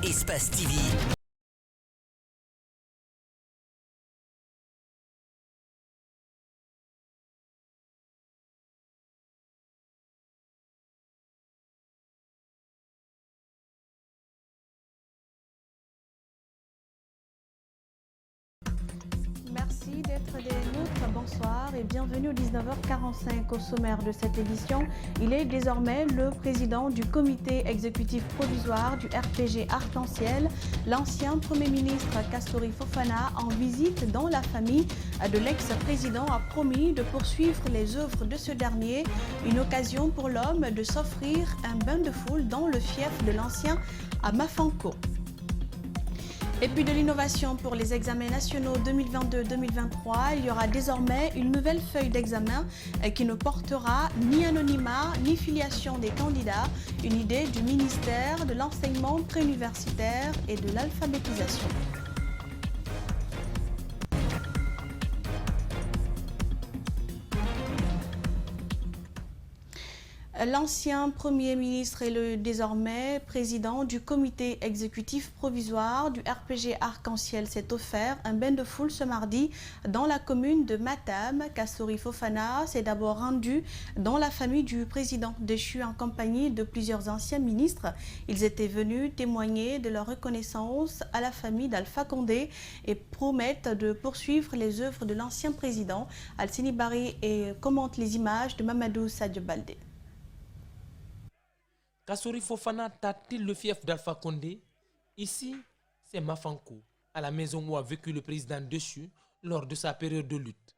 Espace TV. Merci d'être des nôtres. Bonsoir et bienvenue au 19h45 au sommaire de cette édition. Il est désormais le président du comité exécutif provisoire du RPG Arc-en-Ciel, l'ancien Premier ministre Kassory Fofana, en visite dans la famille de l'ex-président, a promis de poursuivre les œuvres de ce dernier. Une occasion pour l'homme de s'offrir un bain de foule dans le fief de l'ancien à Mafanko. Et puis de l'innovation pour les examens nationaux 2022-2023, il y aura désormais une nouvelle feuille d'examen qui ne portera ni anonymat ni filiation des candidats, une idée du ministère de l'enseignement préuniversitaire et de l'alphabétisation. L'ancien Premier ministre et le désormais président du comité exécutif provisoire du RPG Arc-en-Ciel s'est offert un bain de foule ce mardi dans la commune de Matam. Kassory Fofana s'est d'abord rendu dans la famille du président déchu en compagnie de plusieurs anciens ministres. Ils étaient venus témoigner de leur reconnaissance à la famille d'Alpha Condé et promettent de poursuivre les œuvres de l'ancien président. Alcini Bari commente les images de Mamadou Sadio Baldé. Kassory Fofana tâte-t-il le fief d'Alpha Condé? Ici, c'est Mafanko, à la maison où a vécu le président déchu lors de sa période de lutte.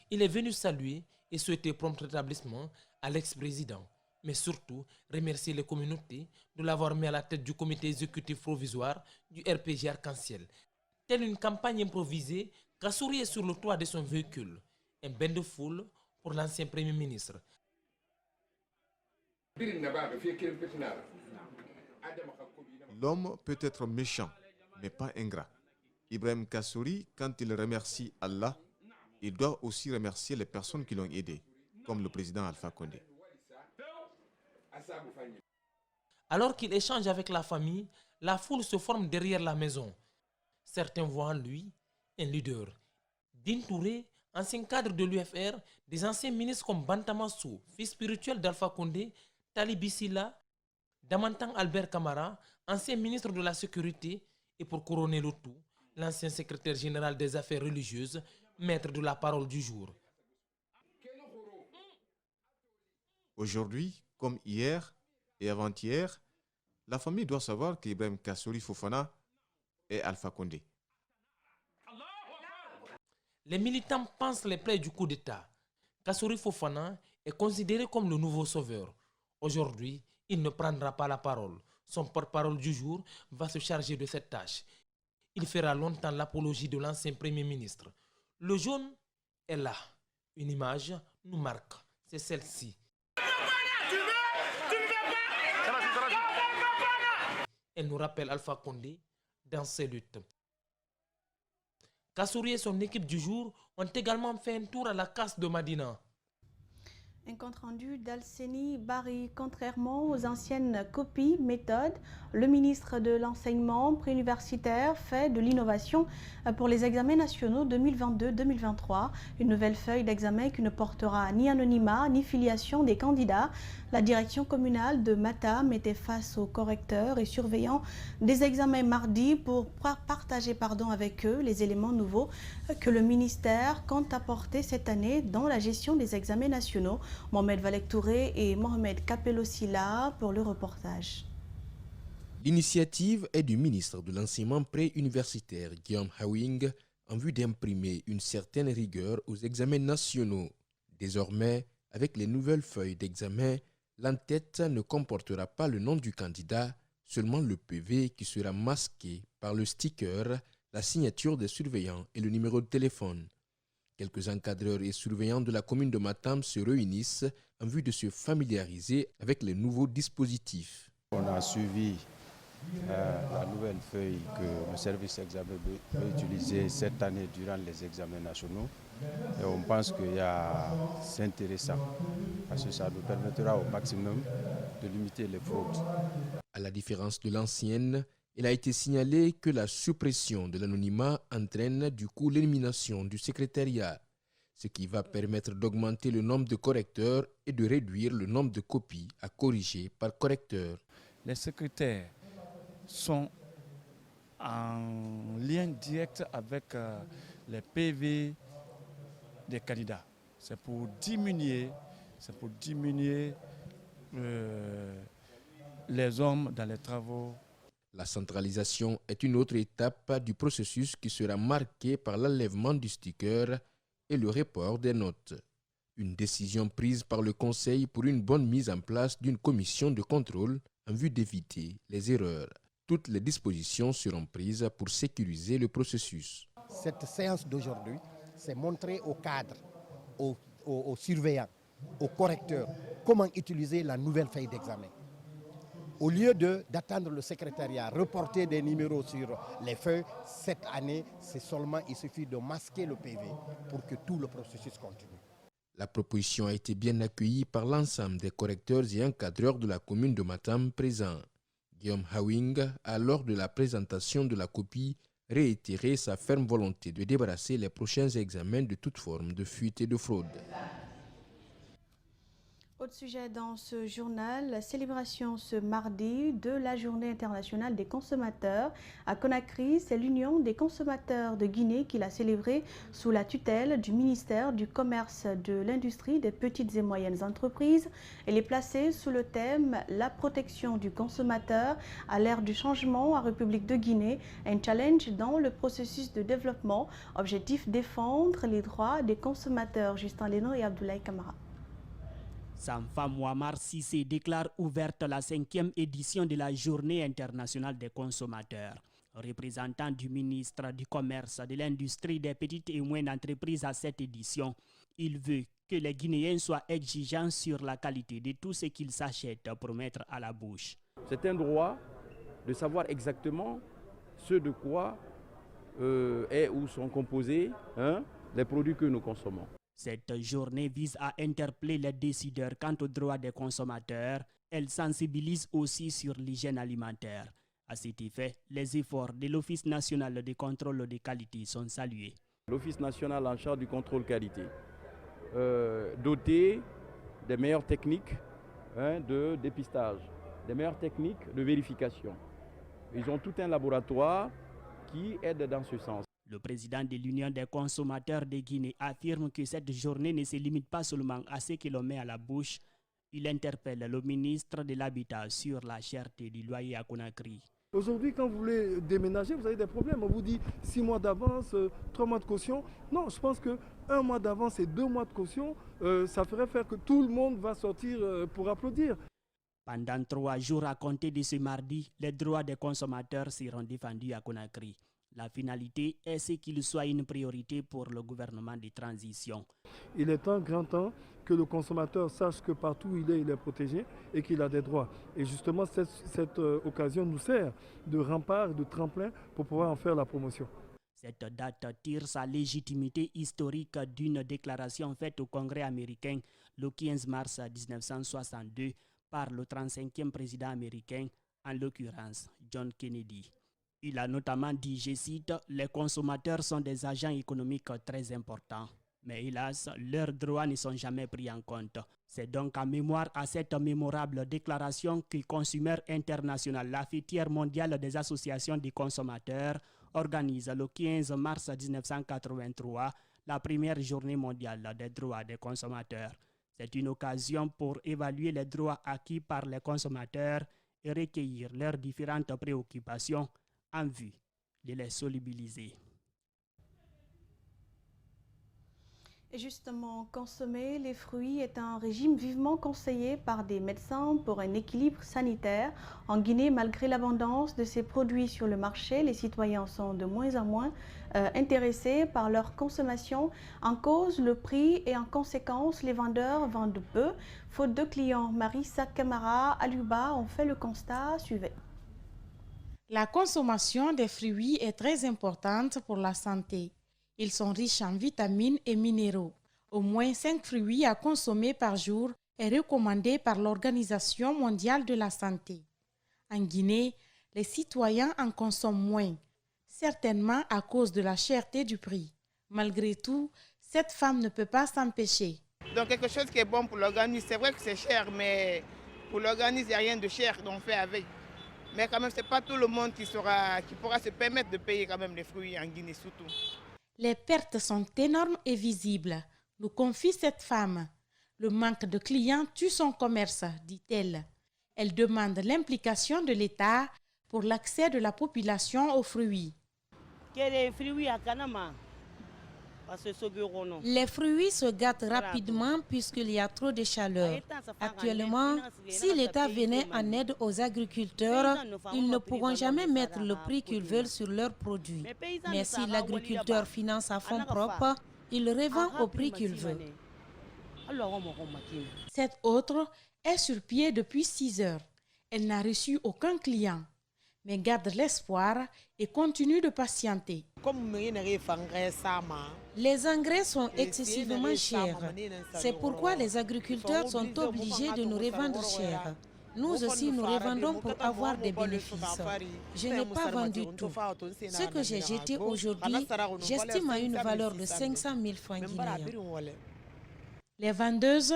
Il est venu saluer et souhaiter prompt rétablissement à l'ex-président, mais surtout remercier les communautés de l'avoir mis à la tête du comité exécutif provisoire du RPG Arc-en-Ciel. Telle une campagne improvisée, Kassory est sur le toit de son véhicule. Un bain de foule pour l'ancien Premier ministre. L'homme peut être méchant, mais pas ingrat. Ibrahim Kassory, quand il remercie Allah, il doit aussi remercier les personnes qui l'ont aidé, comme le président Alpha Condé. Alors qu'il échange avec la famille, la foule se forme derrière la maison. Certains voient en lui un leader. Din Touré, ancien cadre de l'UFR, des anciens ministres comme Bantamassou, fils spirituel d'Alpha Condé, Talibi Silla, Damantang Albert Camara, ancien ministre de la Sécurité, et pour couronner le tout, l'ancien secrétaire général des affaires religieuses, maître de la parole du jour. Aujourd'hui, comme hier et avant-hier, la famille doit savoir qu'Ibrahim Kassory Fofana est Alpha Condé. Les militants pensent les plaies du coup d'État. Kassory Fofana est considéré comme le nouveau sauveur. Aujourd'hui, il ne prendra pas la parole. Son porte-parole du jour va se charger de cette tâche. Il fera longtemps l'apologie de l'ancien Premier ministre. Le jaune est là. Une image nous marque. C'est celle-ci. Elle nous rappelle Alpha Condé dans ses luttes. Kassory et son équipe du jour ont également fait un tour à la casse de Madina. Un compte-rendu d'Alcini Bari. Contrairement aux anciennes copies méthodes, le ministre de l'enseignement préuniversitaire fait de l'innovation pour les examens nationaux 2022-2023. Une nouvelle feuille d'examen qui ne portera ni anonymat ni filiation des candidats. La direction communale de Matam était face aux correcteurs et surveillants des examens mardi pour partager avec eux les éléments nouveaux que le ministère compte apporter cette année dans la gestion des examens nationaux. Mohamed Valek Touré et Mohamed Kapelosila pour le reportage. L'initiative est du ministre de l'enseignement préuniversitaire Guillaume Hawing en vue d'imprimer une certaine rigueur aux examens nationaux. Désormais, avec les nouvelles feuilles d'examen, l'en-tête ne comportera pas le nom du candidat, seulement le PV qui sera masqué par le sticker, la signature des surveillants et le numéro de téléphone. Quelques encadreurs et surveillants de la commune de Matam se réunissent en vue de se familiariser avec les nouveaux dispositifs. On a suivi la nouvelle feuille que le service examen peut utiliser cette année durant les examens nationaux. Et on pense que c'est intéressant parce que ça nous permettra au maximum de limiter les fraudes. À la différence de l'ancienne, Il a été signalé que la suppression de l'anonymat entraîne du coup l'élimination du secrétariat, ce qui va permettre d'augmenter le nombre de correcteurs et de réduire le nombre de copies à corriger par correcteur. Les secrétaires sont en lien direct avec les PV des candidats. C'est pour diminuer les hommes dans les travaux. La centralisation est une autre étape du processus qui sera marquée par l'enlèvement du sticker et le report des notes. Une décision prise par le Conseil pour une bonne mise en place d'une commission de contrôle en vue d'éviter les erreurs. Toutes les dispositions seront prises pour sécuriser le processus. Cette séance d'aujourd'hui, c'est montrer aux cadres, aux surveillants, aux correcteurs, comment utiliser la nouvelle feuille d'examen. Au lieu d'attendre le secrétariat, reporter des numéros sur les feuilles, cette année, il suffit de masquer le PV pour que tout le processus continue. La proposition a été bien accueillie par l'ensemble des correcteurs et encadreurs de la commune de Matam présents. Guillaume Hawing a, lors de la présentation de la copie, réitéré sa ferme volonté de débarrasser les prochains examens de toute forme de fuite et de fraude. Autre sujet dans ce journal, la célébration ce mardi de la Journée internationale des consommateurs. À Conakry, c'est l'Union des consommateurs de Guinée qui l'a célébrée sous la tutelle du ministère du Commerce, de l'Industrie, des petites et moyennes entreprises. Elle est placée sous le thème « La protection du consommateur à l'ère du changement en République de Guinée, un challenge dans le processus de développement ». Objectif, défendre les droits des consommateurs. Justin Leno et Abdoulaye Kamara. Sanfa Mouammar Sissé déclare ouverte la 5e édition de la Journée internationale des consommateurs. Représentant du ministre du Commerce, de l'Industrie, des petites et moyennes entreprises à cette édition, il veut que les Guinéens soient exigeants sur la qualité de tout ce qu'ils s'achètent pour mettre à la bouche. C'est un droit de savoir exactement ce de quoi est ou sont composés les produits que nous consommons. Cette journée vise à interpeller les décideurs quant aux droits des consommateurs. Elle sensibilise aussi sur l'hygiène alimentaire. À cet effet, les efforts de l'Office national de contrôle de qualité sont salués. L'Office national en charge du contrôle qualité, doté des meilleures techniques de dépistage, des meilleures techniques de vérification. Ils ont tout un laboratoire qui aide dans ce sens. Le président de l'Union des consommateurs de Guinée affirme que cette journée ne se limite pas seulement à ce que l'on met à la bouche. Il interpelle le ministre de l'Habitat sur la cherté du loyer à Conakry. Aujourd'hui, quand vous voulez déménager, vous avez des problèmes. On vous dit 6 mois d'avance, 3 mois de caution. Non, je pense que 1 mois d'avance et 2 mois de caution, ça ferait faire que tout le monde va sortir pour applaudir. Pendant 3 jours à compter de ce mardi, les droits des consommateurs seront défendus à Conakry. La finalité est ce qu'il soit une priorité pour le gouvernement de transition. Il est grand temps que le consommateur sache que partout où il est protégé et qu'il a des droits. Et justement, cette occasion nous sert de rempart, de tremplin pour pouvoir en faire la promotion. Cette date tire sa légitimité historique d'une déclaration faite au Congrès américain le 15 mars 1962 par le 35e président américain, en l'occurrence John Kennedy. Il a notamment dit, je cite, « Les consommateurs sont des agents économiques très importants. Mais hélas, leurs droits ne sont jamais pris en compte. » C'est donc en mémoire à cette mémorable déclaration que Consumer International, la fêtière mondiale des associations des consommateurs, organise le 15 mars 1983 la première journée mondiale des droits des consommateurs. C'est une occasion pour évaluer les droits acquis par les consommateurs et recueillir leurs différentes préoccupations en vue de les solubiliser. Et justement, consommer les fruits est un régime vivement conseillé par des médecins pour un équilibre sanitaire. En Guinée, malgré l'abondance de ces produits sur le marché, les citoyens sont de moins en moins intéressés par leur consommation. En cause, le prix et en conséquence, les vendeurs vendent peu. Faute de clients, Marissa Camara, Aluba ont fait le constat. Suivez. La consommation des fruits est très importante pour la santé. Ils sont riches en vitamines et minéraux. Au moins 5 fruits à consommer par jour est recommandé par l'Organisation mondiale de la santé. En Guinée, les citoyens en consomment moins, certainement à cause de la cherté du prix. Malgré tout, cette femme ne peut pas s'empêcher. Donc quelque chose qui est bon pour l'organisme, c'est vrai que c'est cher, mais pour l'organisme, il n'y a rien de cher qu'on fait avec. Mais quand même, ce n'est pas tout le monde qui pourra se permettre de payer quand même les fruits en Guinée surtout. Les pertes sont énormes et visibles, nous confie cette femme. Le manque de clients tue son commerce, dit-elle. Elle demande l'implication de l'État pour l'accès de la population aux fruits. Les fruits se gâtent rapidement puisqu'il y a trop de chaleur. Actuellement, si l'État venait en aide aux agriculteurs, ils ne pourront jamais mettre le prix qu'ils veulent sur leurs produits. Mais si l'agriculteur finance à fonds propres, il revend au prix qu'il veut. Cette autre est sur pied depuis 6 heures. Elle n'a reçu aucun client, mais garde l'espoir et continue de patienter. Les engrais sont excessivement chers. C'est pourquoi les agriculteurs sont obligés de nous revendre cher. Nous aussi, nous revendons pour avoir des bénéfices. Je n'ai pas vendu tout. Ce que j'ai jeté aujourd'hui, j'estime à une valeur de 500 000 francs guinéens. Les vendeuses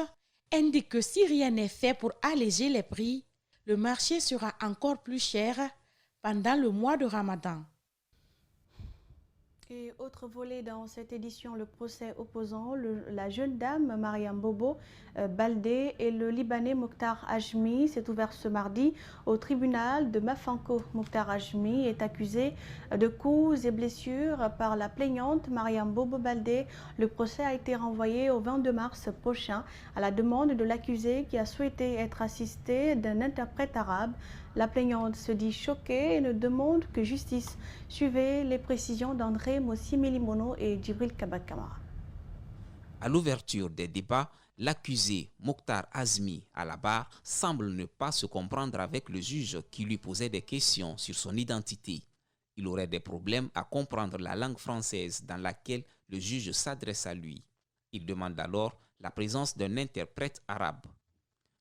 indiquent que si rien n'est fait pour alléger les prix, le marché sera encore plus cher pendant le mois de Ramadan. Et autre volet dans cette édition, le procès opposant la jeune dame Mariam Bobo Baldé et le Libanais Mokhtar Ajmi s'est ouvert ce mardi au tribunal de Mafanko. Mokhtar Ajmi est accusé de coups et blessures par la plaignante Mariam Bobo Baldé. Le procès a été renvoyé au 22 mars prochain à la demande de l'accusé qui a souhaité être assisté d'un interprète arabe. La plaignante se dit choquée et ne demande que justice. Suivez les précisions d'André Mossi Melimono et Djibril Kabakamara. À l'ouverture des débats, l'accusé Mokhtar Azmi à la barre semble ne pas se comprendre avec le juge qui lui posait des questions sur son identité. Il aurait des problèmes à comprendre la langue française dans laquelle le juge s'adresse à lui. Il demande alors la présence d'un interprète arabe.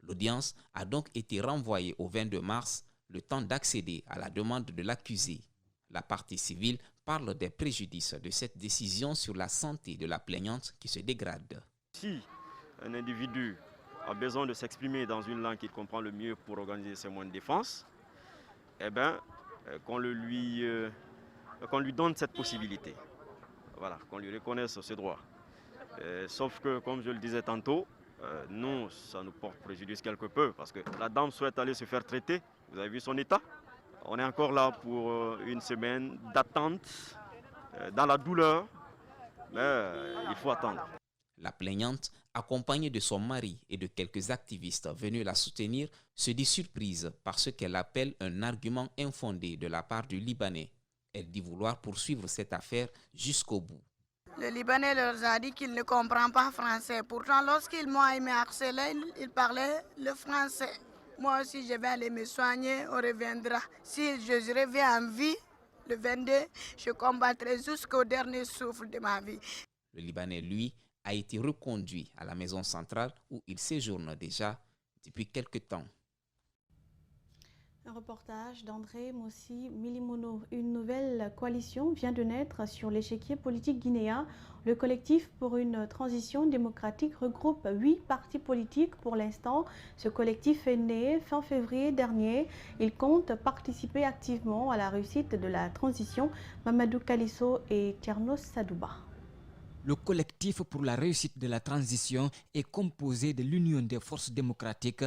L'audience a donc été renvoyée au 22 mars, le temps d'accéder à la demande de l'accusé. La partie civile parle des préjudices de cette décision sur la santé de la plaignante qui se dégrade. Si un individu a besoin de s'exprimer dans une langue qu'il comprend le mieux pour organiser ses moyens de défense, eh bien, qu'on lui donne cette possibilité. Voilà, qu'on lui reconnaisse ce droit. Sauf que, comme je le disais tantôt, nous, ça nous porte préjudice quelque peu parce que la dame souhaite aller se faire traiter. Vous avez vu son état? On est encore là pour une semaine d'attente, dans la douleur, mais il faut attendre. La plaignante, accompagnée de son mari et de quelques activistes venus la soutenir, se dit surprise par ce qu'elle appelle un argument infondé de la part du Libanais. Elle dit vouloir poursuivre cette affaire jusqu'au bout. Le Libanais leur a dit qu'il ne comprend pas français. Pourtant, lorsqu'ils m'ont harcelé, ils parlaient le français. Moi aussi, je vais aller me soigner, on reviendra. Si je reviens en vie, le 22, je combattrai jusqu'au dernier souffle de ma vie. Le Libanais, lui, a été reconduit à la maison centrale où il séjourne déjà depuis quelque temps. Un reportage d'André Mossi Milimono. Une nouvelle coalition vient de naître sur l'échiquier politique guinéen. Le collectif pour une transition démocratique regroupe 8 partis politiques pour l'instant. Ce collectif est né fin février dernier. Il compte participer activement à la réussite de la transition. Mamadou Kalisso et Tiernos Sadouba. Le collectif pour la réussite de la transition est composé de l'Union des forces démocratiques,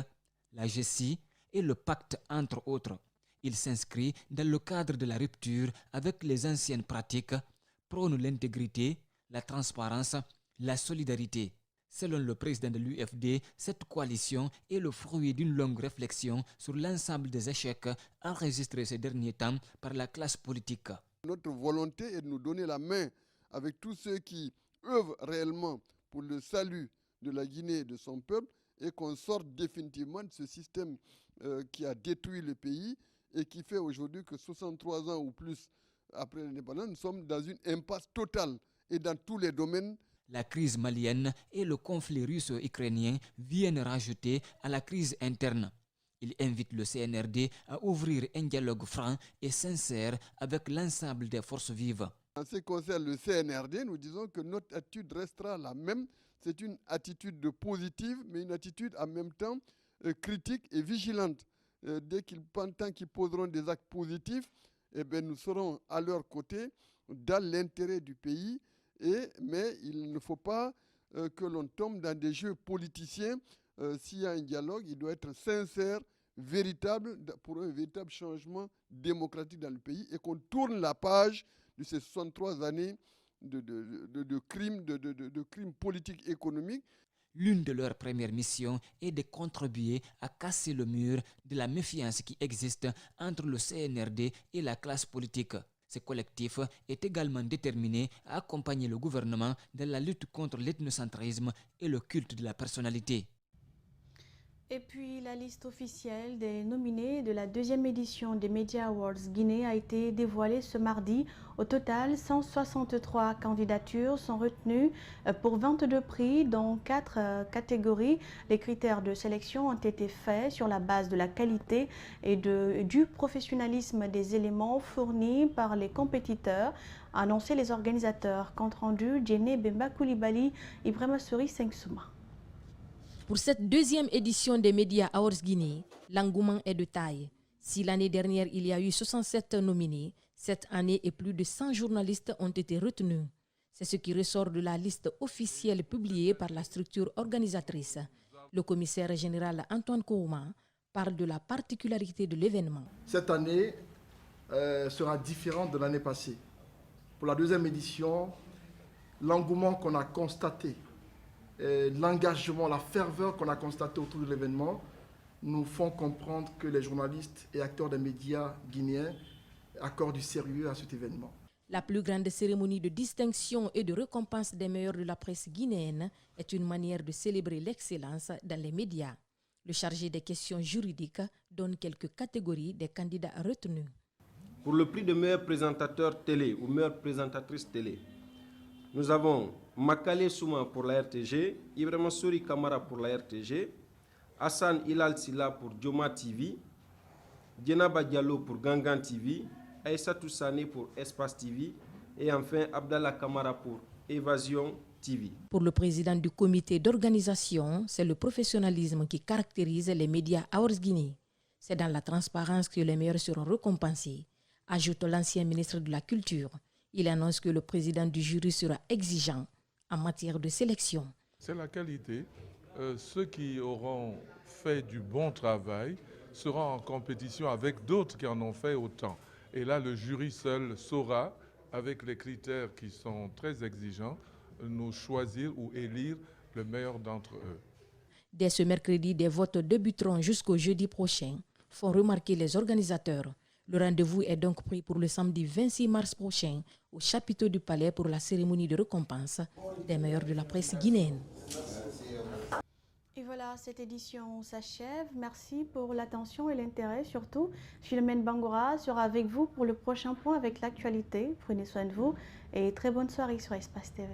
la GESI, et le pacte entre autres. Il s'inscrit dans le cadre de la rupture avec les anciennes pratiques, prône l'intégrité, la transparence, la solidarité. Selon le président de l'UFD, cette coalition est le fruit d'une longue réflexion sur l'ensemble des échecs enregistrés ces derniers temps par la classe politique. Notre volonté est de nous donner la main avec tous ceux qui œuvrent réellement pour le salut de la Guinée et de son peuple et qu'on sorte définitivement de ce système qui a détruit le pays et qui fait aujourd'hui que 63 ans ou plus après l'indépendance, nous sommes dans une impasse totale et dans tous les domaines. La crise malienne et le conflit russo-ukrainien viennent rajouter à la crise interne. Il invite le CNRD à ouvrir un dialogue franc et sincère avec l'ensemble des forces vives. En ce qui concerne le CNRD, nous disons que notre attitude restera la même. C'est une attitude de positive, mais une attitude en même temps critique et vigilante. Tant qu'ils poseront des actes positifs, eh bien, nous serons à leur côté dans l'intérêt du pays. Mais il ne faut pas que l'on tombe dans des jeux politiciens. S'il y a un dialogue, il doit être sincère, véritable, pour un véritable changement démocratique dans le pays et qu'on tourne la page de ces 63 années de crimes politiques et économiques. L'une de leurs premières missions est de contribuer à casser le mur de la méfiance qui existe entre le CNRD et la classe politique. Ce collectif est également déterminé à accompagner le gouvernement dans la lutte contre l'ethnocentrisme et le culte de la personnalité. Et puis, la liste officielle des nominés de la deuxième édition des Media Awards Guinée a été dévoilée ce mardi. Au total, 163 candidatures sont retenues pour 22 prix dans 4 catégories. Les critères de sélection ont été faits sur la base de la qualité et du professionnalisme des éléments fournis par les compétiteurs, a annoncé les organisateurs. Compte rendu, Djene Bemba Koulibaly, Ibrahima Souri Sengsouma. Pour cette deuxième édition des Media Awards Guinée, l'engouement est de taille. Si l'année dernière, il y a eu 67 nominés, cette année, et plus de 100 journalistes ont été retenus. C'est ce qui ressort de la liste officielle publiée par la structure organisatrice. Le commissaire général Antoine Kourouma parle de la particularité de l'événement. Cette année sera différente de l'année passée. Pour la deuxième édition, l'engouement qu'on a constaté, l'engagement, la ferveur qu'on a constaté autour de l'événement nous font comprendre que les journalistes et acteurs des médias guinéens accordent du sérieux à cet événement. La plus grande cérémonie de distinction et de récompense des meilleurs de la presse guinéenne est une manière de célébrer l'excellence dans les médias. Le chargé des questions juridiques donne quelques catégories des candidats retenus. Pour le prix de meilleur présentateur télé ou meilleure présentatrice télé, nous avons Makale Souma pour la RTG, Ibrahima Souri Kamara pour la RTG, Hassan Hilal Silla pour Dioma TV, Djenaba Diallo pour Gangan TV, Aïssatou Sané pour Espace TV et enfin Abdallah Kamara pour Évasion TV. Pour le président du comité d'organisation, c'est le professionnalisme qui caractérise les Media Awards Guinée. C'est dans la transparence que les meilleurs seront récompensés, ajoute l'ancien ministre de la Culture. Il annonce que le président du jury sera exigeant en matière de sélection. C'est la qualité. Ceux qui auront fait du bon travail seront en compétition avec d'autres qui en ont fait autant. Et là, le jury seul saura, avec les critères qui sont très exigeants, nous choisir ou élire le meilleur d'entre eux. Dès ce mercredi, des votes débuteront jusqu'au jeudi prochain, font remarquer les organisateurs. Le rendez-vous est donc pris pour le samedi 26 mars prochain au chapiteau du Palais pour la cérémonie de récompense des meilleurs de la presse guinéenne. Et voilà, cette édition s'achève. Merci pour l'attention et l'intérêt surtout. Philomène Bangora sera avec vous pour le prochain point avec l'actualité. Prenez soin de vous et très bonne soirée sur Espace TV.